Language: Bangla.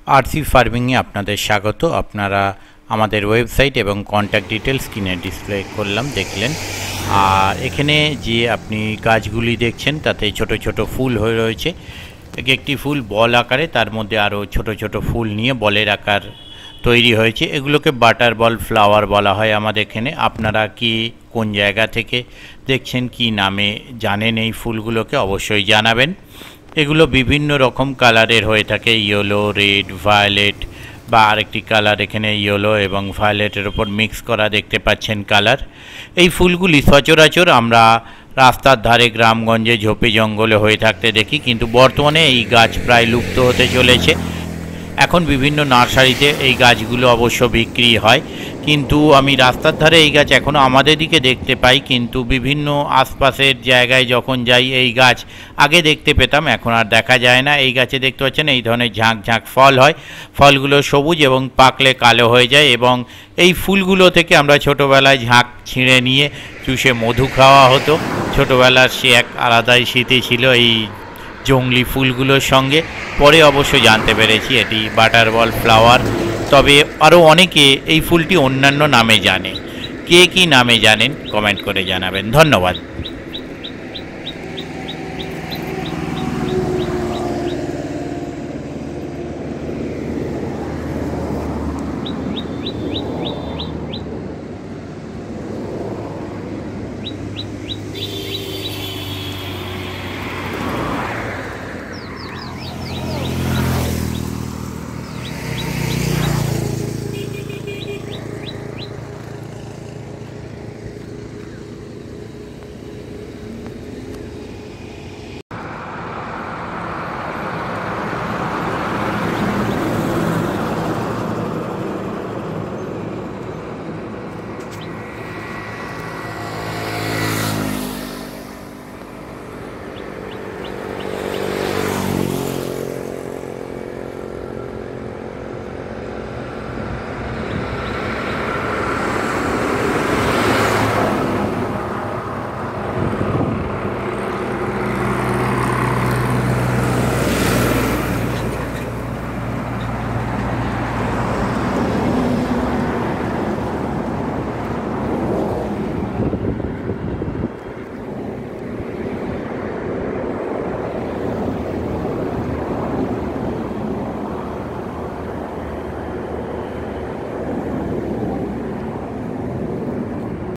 আরসি ফার্মিংয়ে আপনাদের স্বাগত। আপনারা আমাদের ওয়েবসাইট এবং কন্ট্যাক্ট ডিটেলস স্ক্রিনে ডিসপ্লে করলাম, দেখলেন। আর এখানে যে আপনি গাছগুলি দেখছেন তাতে ছোট ছোট ফুল হয়ে রয়েছে। একটি ফুল বল আকারে, তার মধ্যে আরও ছোট ছোট ফুল নিয়ে বলের আকার তৈরি হয়েছে। এগুলোকে বাটার বল ফ্লাওয়ার বলা হয় আমাদের এখানে। আপনারা কি কোন জায়গা থেকে দেখছেন, কি নামে জানেন এই ফুলগুলোকে অবশ্যই জানাবেন। এগুলো বিভিন্ন রকম কালারের হয়ে থাকে, ইয়েলো, রেড, ভায়োলেট বা আরেকটি কালার এখানে ইয়েলো এবং ভায়োলেটের ওপর মিক্স করা দেখতে পাচ্ছেন কালার। এই ফুলগুলি সচরাচর আমরা রাস্তার ধারে, গ্রামগঞ্জে, ঝোপে জঙ্গলে হয়ে থাকতে দেখি, কিন্তু বর্তমানে এই গাছ প্রায় লুপ্ত হতে চলেছে। এখন বিভিন্ন নার্সারিতে এই গাছগুলো অবশ্য বিক্রি হয়, কিন্তু আমি রাস্তার ধারে এই গাছ এখনও আমাদের দিকে দেখতে পাই। কিন্তু বিভিন্ন আশপাশের জায়গায় যখন যাই এই গাছ আগে দেখতে পেতাম, এখন আর দেখা যায় না। এই গাছে দেখতে পাচ্ছেন এই ধরনের ঝাঁক ঝাঁক ফল হয়। ফলগুলো সবুজ এবং পাকলে কালো হয়ে যায়, এবং এই ফুলগুলো থেকে আমরা ছোটোবেলায় ঝাঁক ছিঁড়ে নিয়ে চুষে মধু খাওয়া হতো। ছোটোবেলার সে এক আলাদাই স্মৃতি ছিল এই জংলি ফুলগুলোর সঙ্গে। পরে অবশ্য জানতে পেরেছি এটি বাটার বল ফ্লাওয়ার। তবে আরও অনেকে এই ফুলটি অন্যান্য নামে জানে। কে কী নামে জানেন কমেন্ট করে জানাবেন। ধন্যবাদ।